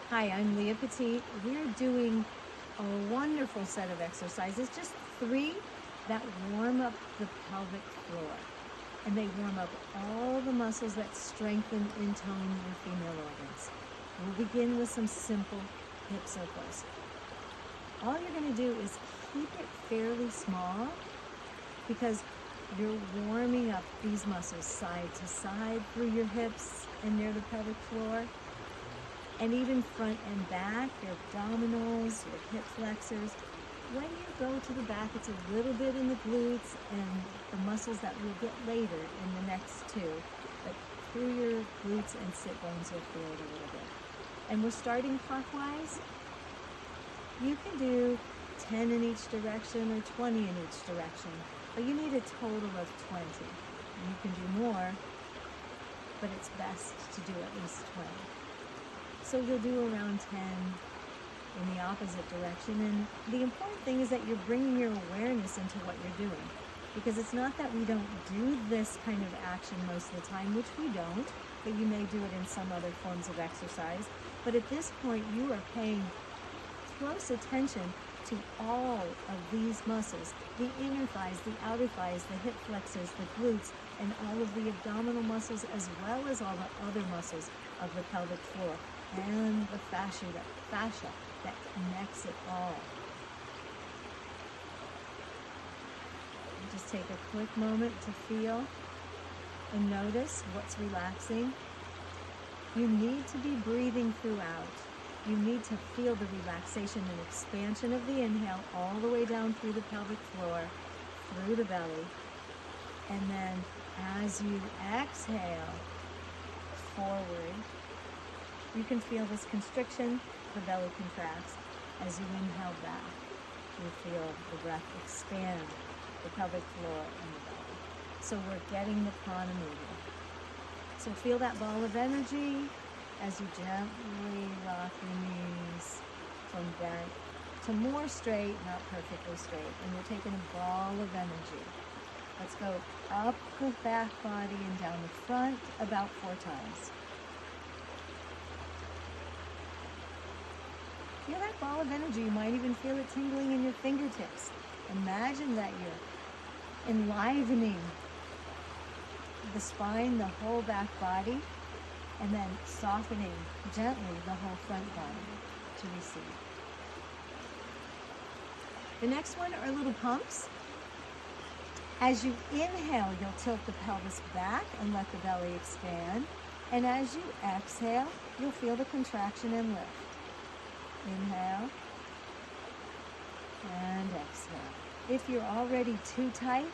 Hi, I'm Leah Petit. We're doing a wonderful set of exercises, just 3 that warm up the pelvic floor. And they warm up all the muscles that strengthen and tone your female organs. We'll begin with some simple hip circles. All you're going to do is keep it fairly small because you're warming up these muscles side to side through your hips and near the pelvic floor. And even front and back, your abdominals, your hip flexors. When you go to the back, it's a little bit in the glutes and the muscles that we'll get later in the next 2. But through your glutes and sit bones, you'll feel it a little bit. And we're starting clockwise. You can do 10 in each direction or 20 in each direction, but you need a total of 20. And you can do more, but it's best to do at least 20. So you'll do around 10 in the opposite direction. And the important thing is that you're bringing your awareness into what you're doing. Because it's not that we don't do this kind of action most of the time, which we don't, but you may do it in some other forms of exercise. But at this point, you are paying close attention to all of these muscles, the inner thighs, the outer thighs, the hip flexors, the glutes, and all of the abdominal muscles, as well as all the other muscles of the pelvic floor, and the fascia that connects it all. Just take a quick moment to feel and notice what's relaxing. You need to be breathing throughout. You need to feel the relaxation and expansion of the inhale all the way down through the pelvic floor, through the belly. And then as you exhale forward, you can feel this constriction, the belly contracts. As you inhale back, you feel the breath expand the pelvic floor and the belly. So we're getting the prana moving. So feel that ball of energy as you gently rock your knees from bent to more straight, not perfectly straight. And you're taking a ball of energy. Let's go up the back body and down the front about 4 times. Feel that ball of energy. You might even feel it tingling in your fingertips. Imagine that you're enlivening the spine, the whole back body, and then softening gently the whole front body to receive. The next one are little pumps. As you inhale, you'll tilt the pelvis back and let the belly expand. And as you exhale, you'll feel the contraction and lift. Inhale and exhale. If you're already too tight,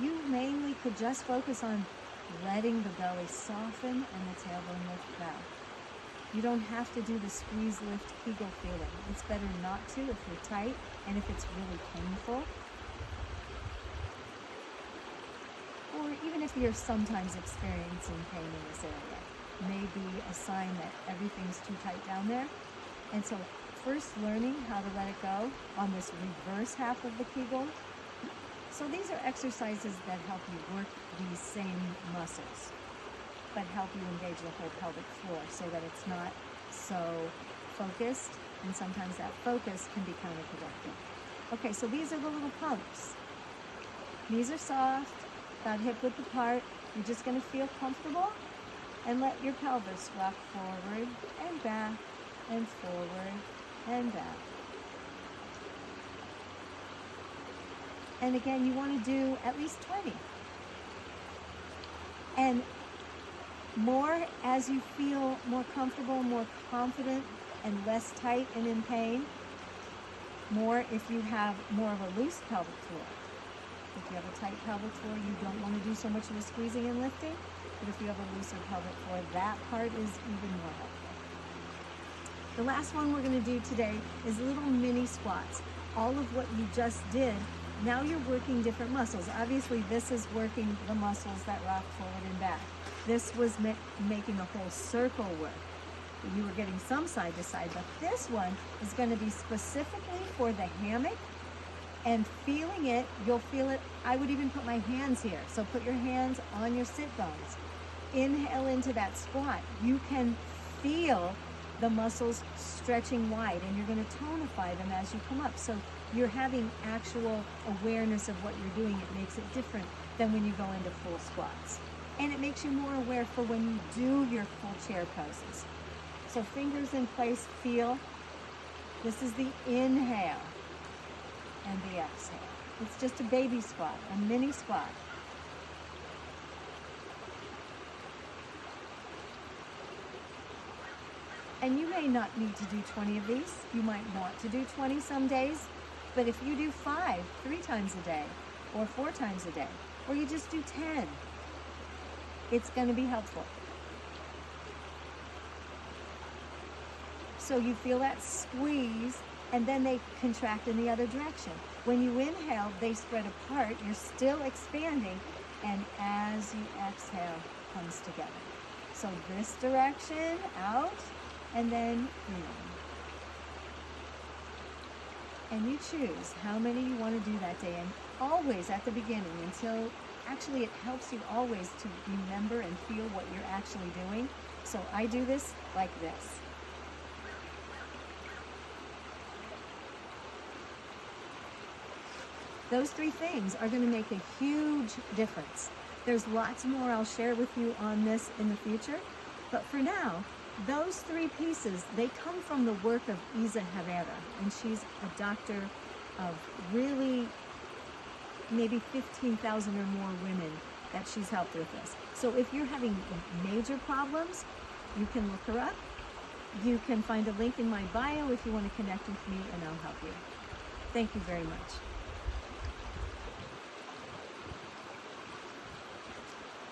you mainly could just focus on letting the belly soften and the tailbone lift back. You don't have to do the squeeze, lift, Kegel feeling. It's better not to if you're tight and if it's really painful. Or even if you're sometimes experiencing pain in this area. It may be a sign that everything's too tight down there. And so first learning how to let it go on this reverse half of the Kegel. So these are exercises that help you work these same muscles, but help you engage the whole pelvic floor so that it's not so focused, and sometimes that focus can be counterproductive. Okay, so these are the little pumps. Knees are soft, about hip width apart. You're just going to feel comfortable and let your pelvis rock forward and back and forward and back. And again, you want to do at least 20. And more as you feel more comfortable, more confident, and less tight and in pain. More if you have more of a loose pelvic floor. If you have a tight pelvic floor, you don't want to do so much of the squeezing and lifting. But if you have a looser pelvic floor, that part is even more helpful. The last one we're going to do today is little mini squats. All of what you just did, now you're working different muscles. Obviously, this is working the muscles that rock forward and back. This was making a whole circle work. You were getting some side to side, but this one is going to be specifically for the hammock and feeling it. You'll feel it. I would even put my hands here. So put your hands on your sit bones. Inhale into that squat. You can feel the muscles stretching wide, and you're going to tonify them as you come up. So you're having actual awareness of what you're doing. It makes it different than when you go into full squats. And it makes you more aware for when you do your full chair poses. So fingers in place, feel. This is the inhale and the exhale. It's just a baby squat, a mini squat. And you may not need to do 20 of these. You might want to do 20 some days. But if you do 5, 3 times a day, or 4 times a day, or you just do 10, it's going to be helpful. So you feel that squeeze, and then they contract in the other direction. When you inhale, they spread apart. You're still expanding, and as you exhale, comes together. So this direction, out, and then in. And you choose how many you want to do that day, and always at the beginning until, actually it helps you always to remember and feel what you're actually doing. So I do this like this. Those 3 things are going to make a huge difference. There's lots more I'll share with you on this in the future, but for now, those 3 pieces, they come from the work of Isa Herrera, and she's a doctor of really maybe 15,000 or more women that she's helped with this. So if you're having major problems, you can look her up. You can find a link in my bio if you want to connect with me, and I'll help you. Thank you very much.